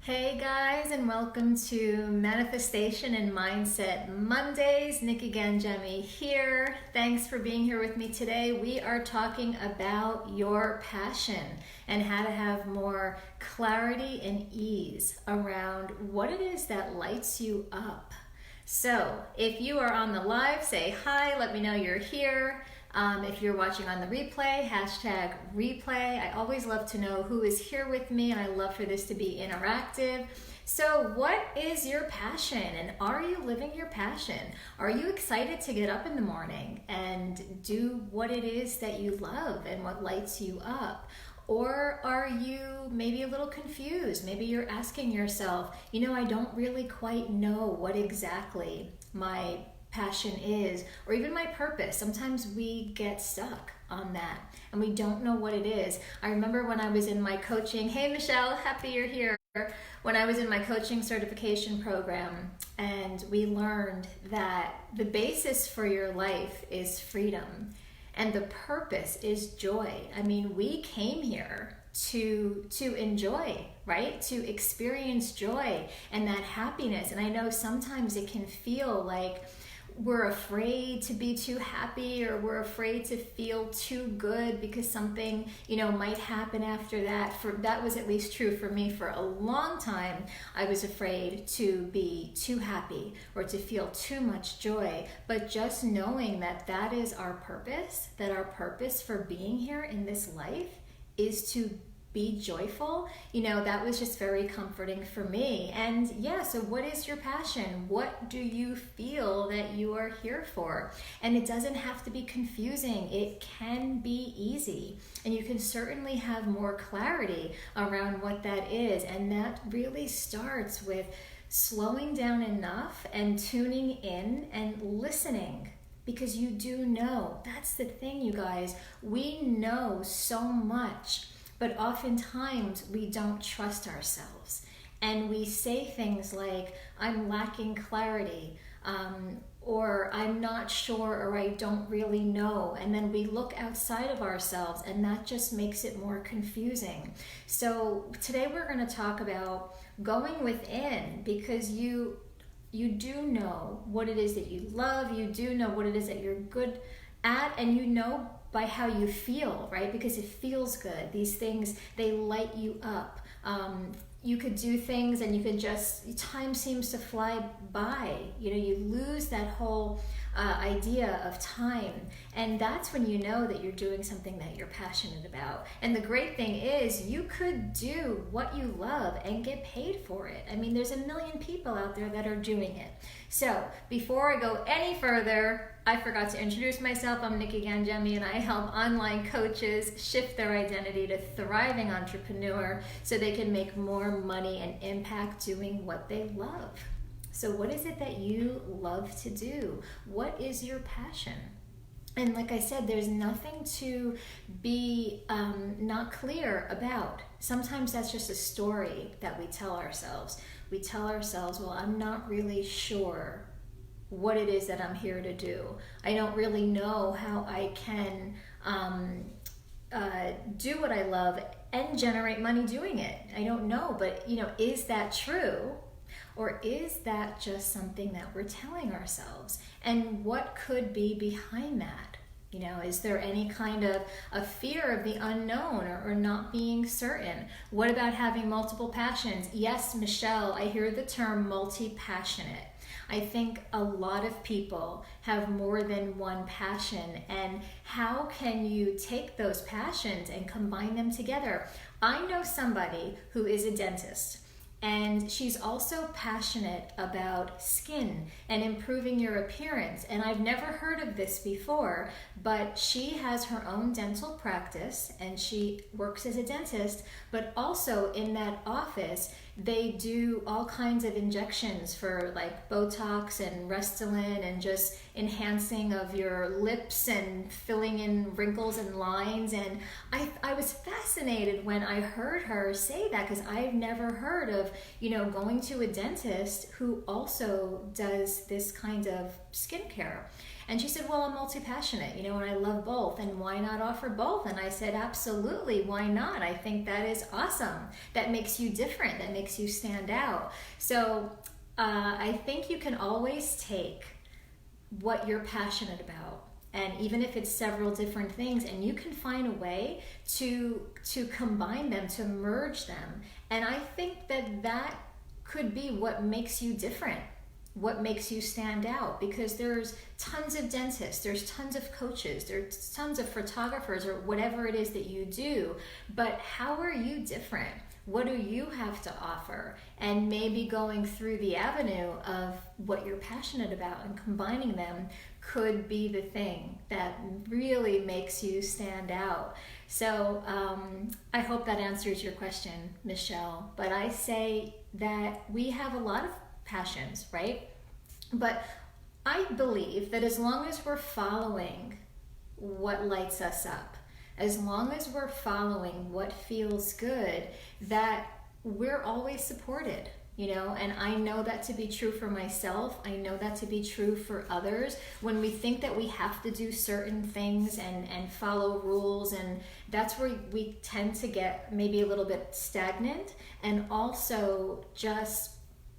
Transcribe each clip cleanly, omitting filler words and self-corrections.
Hey guys, and welcome to Manifestation and Mindset Mondays. Nikki Ganjemi here. Thanks for being here with me today. We are talking about your passion and how to have more clarity and ease around what it is that lights you up. So, if you are on the live, say hi, let me know you're here. If you're watching on the replay, hashtag replay. I always love to know who is here with me, and I love for this to be interactive. So what is your passion, and are you living your passion? Are you excited to get up in the morning and do what it is that you love and what lights you up? Or are you maybe a little confused? Maybe you're asking yourself, I don't really quite know what exactly my passion is, or even my purpose. Sometimes we get stuck on that and we don't know what it is. I remember when I was in my coaching, hey Michelle, happy you're here. When I was in my coaching certification program, and we learned that the basis for your life is freedom and the purpose is joy. I mean, we came here to enjoy, right? To experience joy and that happiness. And I know sometimes it can feel like we're afraid to be too happy, or we're afraid to feel too good because something, might happen after that. That was at least true for me for a long time. I was afraid to be too happy or to feel too much joy. But just knowing that that is our purpose, that our purpose for being here in this life is to be joyful, that was just very comforting for me. And yeah, so what is your passion? What do you feel that you are here for? And it doesn't have to be confusing. It can be easy. And you can certainly have more clarity around what that is. And that really starts with slowing down enough and tuning in and listening. Because you do know, that's the thing, you guys, we know so much. But oftentimes we don't trust ourselves, and we say things like, I'm lacking clarity, or I'm not sure, or I don't really know. And then we look outside of ourselves, and that just makes it more confusing. So today we're going to talk about going within, because you do know what it is that you love, you do know what it is that you're good at, and you know by how you feel, right? Because it feels good. These things, they light you up. You could do things and you could just, time seems to fly by. You lose that whole idea of time. And that's when you know that you're doing something that you're passionate about. And the great thing is you could do what you love and get paid for it. I mean, there's a million people out there that are doing it. So before I go any further, I forgot to introduce myself. I'm Nikki Ganjemi, and I help online coaches shift their identity to thriving entrepreneur so they can make more money and impact doing what they love. So what is it that you love to do? What is your passion? And like I said, there's nothing to be not clear about. Sometimes that's just a story that we tell ourselves. We tell ourselves, well, I'm not really sure what it is that I'm here to do. I don't really know how I can do what I love and generate money doing it. I don't know, but is that true? Or is that just something that we're telling ourselves? And what could be behind that? Is there any kind of a fear of the unknown or not being certain? What about having multiple passions? Yes, Michelle, I hear the term multi-passionate. I think a lot of people have more than one passion, and how can you take those passions and combine them together? I know somebody who is a dentist, and she's also passionate about skin and improving your appearance. And I've never heard of this before, but she has her own dental practice and she works as a dentist, but also in that office, they do all kinds of injections for like Botox and Restylane and just enhancing of your lips and filling in wrinkles and lines. And I was fascinated when I heard her say that, because I've never heard of, going to a dentist who also does this kind of skincare. And she said, well, I'm multi-passionate, and I love both, and why not offer both? And I said, absolutely, why not? I think that is awesome. That makes you different, that makes you stand out. So I think you can always take what you're passionate about, and even if it's several different things, and you can find a way to combine them, to merge them. And I think that could be what makes you different, what makes you stand out, because there's tons of dentists, there's tons of coaches, there's tons of photographers, or whatever it is that you do, but how are you different? What do you have to offer? And maybe going through the avenue of what you're passionate about and combining them could be the thing that really makes you stand out. So I hope that answers your question, Michelle. But I say that we have a lot of passions, right? But I believe that as long as we're following what lights us up, as long as we're following what feels good, that we're always supported, and I know that to be true for myself. I know that to be true for others. When we think that we have to do certain things and follow rules, and that's where we tend to get maybe a little bit stagnant, and also just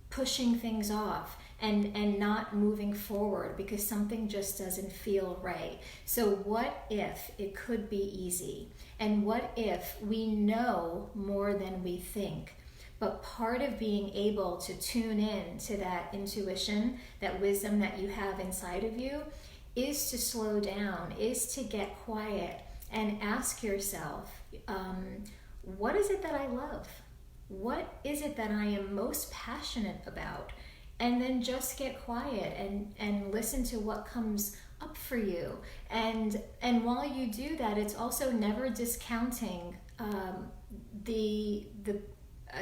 pushing things off and not moving forward because something just doesn't feel right. So what if it could be easy? And what if we know more than we think? But part of being able to tune in to that intuition, that wisdom that you have inside of you, is to slow down, is to get quiet and ask yourself, what is it that I love? What is it that I am most passionate about? And then just get quiet and listen to what comes up for you. And while you do that, it's also never discounting the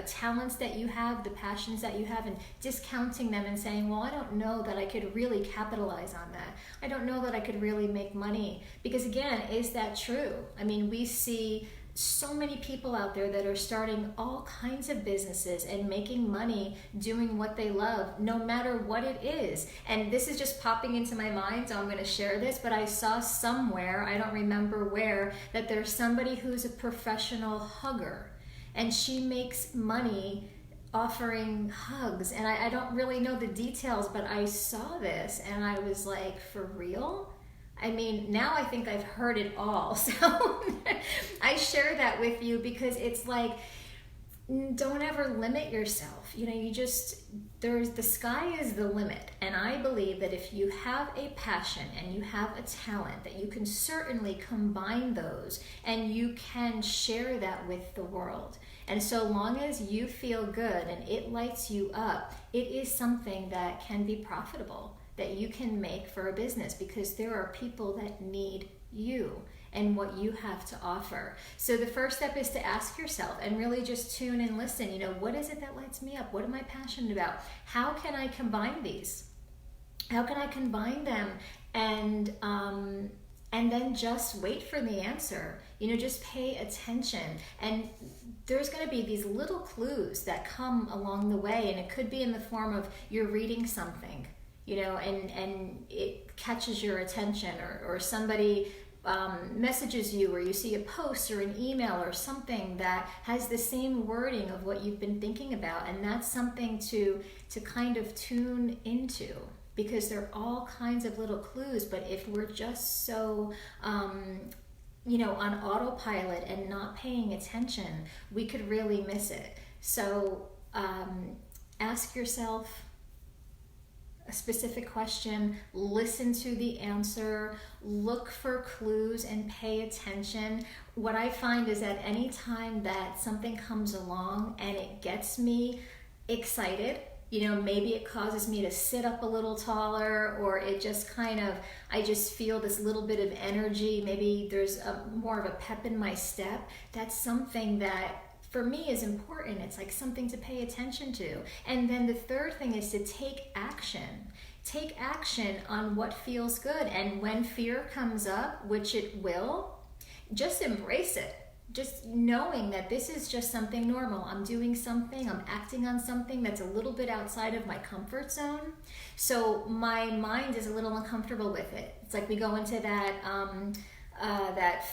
talents that you have, the passions that you have, and discounting them and saying, well, I don't know that I could really capitalize on that. I don't know that I could really make money. Because again, is that true? I mean, we see so many people out there that are starting all kinds of businesses and making money doing what they love, no matter what it is. And this is just popping into my mind, so I'm going to share this, but I saw somewhere, I don't remember where, that there's somebody who's a professional hugger, and she makes money offering hugs. And I don't really know the details, but I saw this and I was like, for real? I mean, now I think I've heard it all. So I share that with you because it's like, don't ever limit yourself. The sky is the limit. And I believe that if you have a passion and you have a talent, that you can certainly combine those and you can share that with the world. And so long as you feel good and it lights you up, it is something that can be profitable, that you can make for a business, because there are people that need you and what you have to offer. So the first step is to ask yourself and really just tune and listen. What is it that lights me up? What am I passionate about? How can I combine these? How can I combine them? And then just wait for the answer. Just pay attention. And there's going to be these little clues that come along the way, and it could be in the form of you're reading something, and it catches your attention, or somebody messages you, or you see a post or an email or something that has the same wording of what you've been thinking about, and that's something to kind of tune into, because there are all kinds of little clues. But if we're just so on autopilot and not paying attention, we could really miss it. So ask yourself a specific question, listen to the answer, look for clues, and pay attention. What I find is that any time that something comes along and it gets me excited, maybe it causes me to sit up a little taller, or it just I just feel this little bit of energy, maybe there's more of a pep in my step, that's something that for me is important. It's like something to pay attention to. And then the third thing is to take action. Take action on what feels good. And when fear comes up, which it will, just embrace it. Just knowing that this is just something normal. I'm doing something, I'm acting on something that's a little bit outside of my comfort zone. So my mind is a little uncomfortable with it. It's like we go into that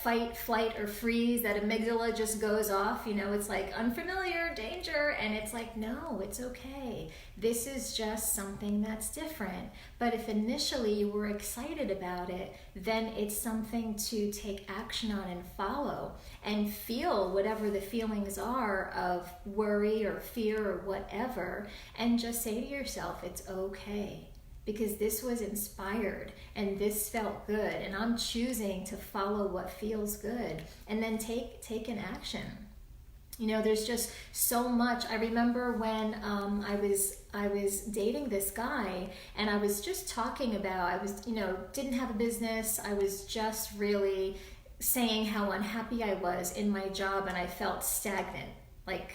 fight, flight, or freeze, that amygdala just goes off, it's like unfamiliar, danger, and it's like, no, it's okay. This is just something that's different. But if initially you were excited about it, then it's something to take action on and follow and feel whatever the feelings are of worry or fear or whatever, and just say to yourself, it's okay. Because this was inspired and this felt good, and I'm choosing to follow what feels good, and then take an action. There's just so much. I remember when I was dating this guy, and I was just talking about, didn't have a business. I was just really saying how unhappy I was in my job, and I felt stagnant. Like,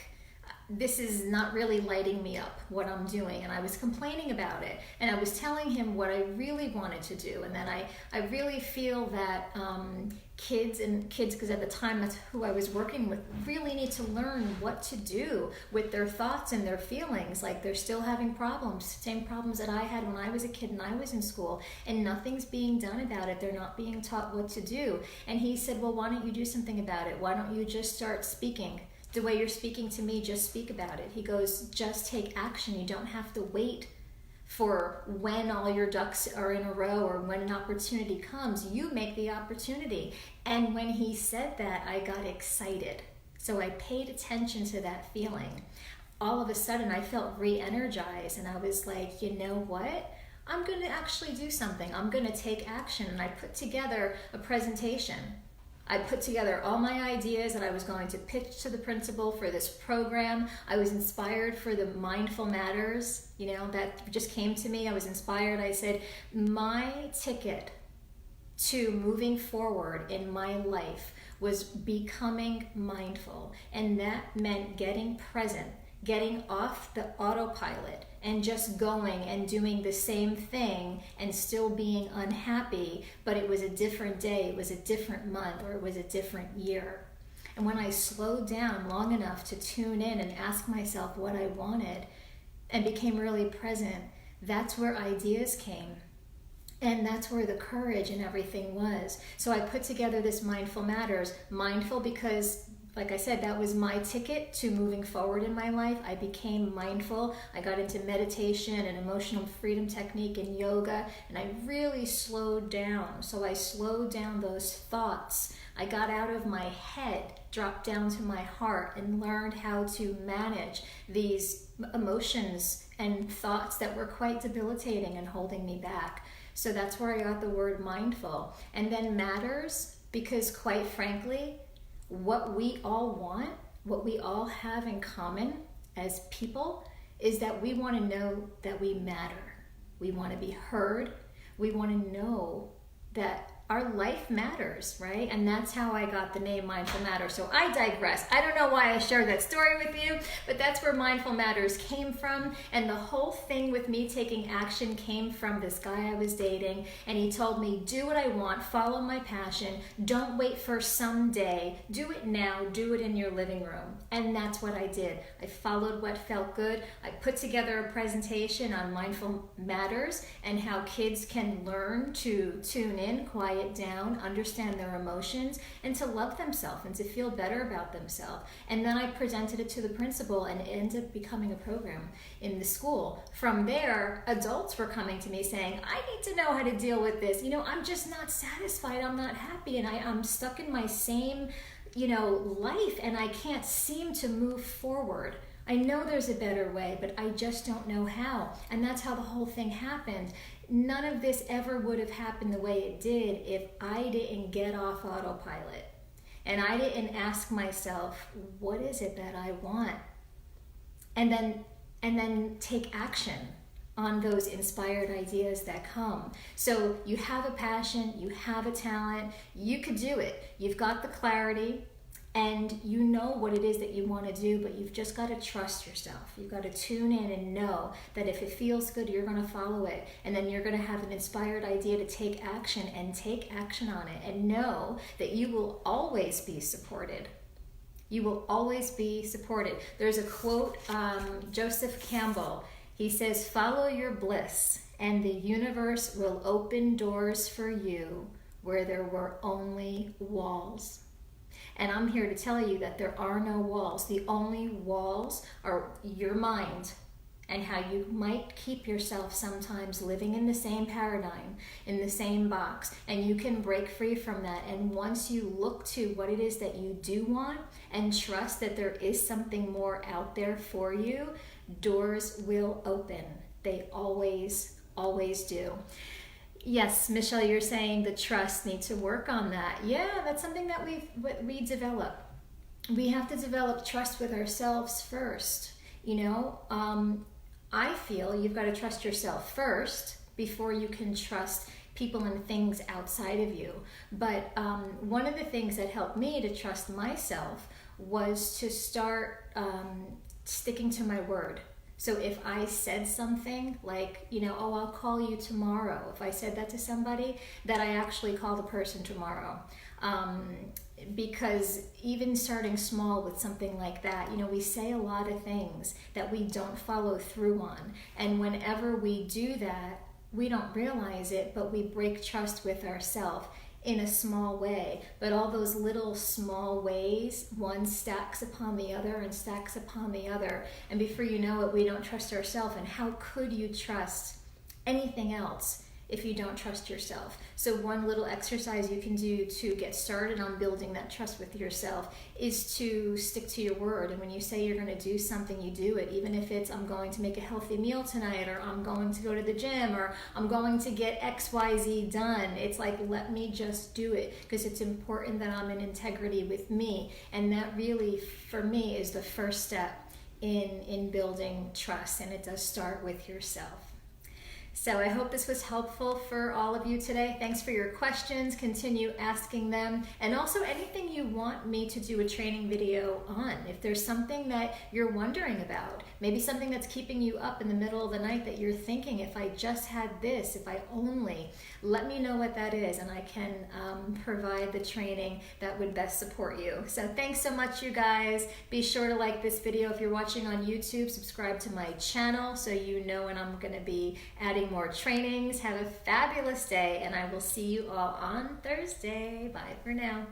this is not really lighting me up, what I'm doing. And I was complaining about it. And I was telling him what I really wanted to do. And then I really feel that kids, because at the time that's who I was working with, really need to learn what to do with their thoughts and their feelings. Like, they're still having problems, same problems that I had when I was a kid and I was in school. And nothing's being done about it. They're not being taught what to do. And he said, well, why don't you do something about it? Why don't you just start speaking? The way you're speaking to me, just speak about it. He goes, just take action. You don't have to wait for when all your ducks are in a row or when an opportunity comes. You make the opportunity. And when he said that, I got excited. So I paid attention to that feeling. All of a sudden, I felt re-energized, and I was like, you know what? I'm going to actually do something. I'm going to take action. And I put together a presentation. I put together all my ideas that I was going to pitch to the principal for this program. I was inspired for the Mindful Matters, that just came to me. I was inspired. I said, my ticket to moving forward in my life was becoming mindful. And that meant getting present, getting off the autopilot, and just going and doing the same thing and still being unhappy, but it was a different day, it was a different month, or it was a different year. And when I slowed down long enough to tune in and ask myself what I wanted and became really present, that's where ideas came. And that's where the courage and everything was. So I put together this Mindful Matters. Mindful because, like I said, that was my ticket to moving forward in my life. I became mindful. I got into meditation and emotional freedom technique and yoga, and I really slowed down. So I slowed down those thoughts. I got out of my head, dropped down to my heart, and learned how to manage these emotions and thoughts that were quite debilitating and holding me back. So that's where I got the word mindful. And then matters, because quite frankly, what we all want, what we all have in common as people, is that we want to know that we matter. We want to be heard. We want to know that our life matters, right? And that's how I got the name Mindful Matters. So I digress. I don't know why I shared that story with you, but that's where Mindful Matters came from. And the whole thing with me taking action came from this guy I was dating. And he told me, do what I want, follow my passion, don't wait for someday, do it now, do it in your living room. And that's what I did. I followed what felt good. I put together a presentation on Mindful Matters and how kids can learn to tune in, quiet down, understand their emotions, and to love themselves and to feel better about themselves. And then I presented it to the principal, and it ended up becoming a program in the school. From there, adults were coming to me saying, I need to know how to deal with this. I'm just not satisfied. I'm not happy, and I'm stuck in my same, life, and I can't seem to move forward. I know there's a better way, but I just don't know how. And that's how the whole thing happened. None of this ever would have happened the way it did if I didn't get off autopilot. And I didn't ask myself, what is it that I want? And then take action on those inspired ideas that come. So you have a passion, you have a talent, you could do it. You've got the clarity, and you know what it is that you want to do, but you've just got to trust yourself. You've got to tune in and know that if it feels good, you're going to follow it, and then you're going to have an inspired idea to take action, and take action on it, and know that you will always be supported. You will always be supported. There's a quote, Joseph Campbell, he says, "Follow your bliss, and the universe will open doors for you where there were only walls." And I'm here to tell you that there are no walls. The only walls are your mind, and how you might keep yourself sometimes living in the same paradigm, in the same box, and you can break free from that. And once you look to what it is that you do want and trust that there is something more out there for you, doors will open. They always, always do. Yes, Michelle, you're saying the trust needs to work on that. Yeah, that's something that we develop. We have to develop trust with ourselves first. I feel you've got to trust yourself first before you can trust people and things outside of you. But one of the things that helped me to trust myself was to start sticking to my word. So if I said something like, oh, I'll call you tomorrow. If I said that to somebody, that I actually call the person tomorrow. Because even starting small with something like that, we say a lot of things that we don't follow through on. And whenever we do that, we don't realize it, but we break trust with ourselves in a small way. But all those little small ways, one stacks upon the other and stacks upon the other. And before you know it, we don't trust ourselves. And how could you trust anything else if you don't trust yourself? So one little exercise you can do to get started on building that trust with yourself is to stick to your word. And when you say you're going to do something, you do it. Even if it's, I'm going to make a healthy meal tonight, or I'm going to go to the gym, or I'm going to get XYZ done. It's like, let me just do it, because it's important that I'm in integrity with me. And that really, for me, is the first step in building trust. And it does start with yourself. So I hope this was helpful for all of you today. Thanks for your questions. Continue asking them. And also anything you want me to do a training video on. If there's something that you're wondering about, maybe something that's keeping you up in the middle of the night that you're thinking, if I just had this, if I only, let me know what that is, and I can provide the training that would best support you. So thanks so much, you guys. Be sure to like this video if you're watching on YouTube. Subscribe to my channel so you know when I'm going to be adding more trainings. Have a fabulous day, and I will see you all on Thursday. Bye for now.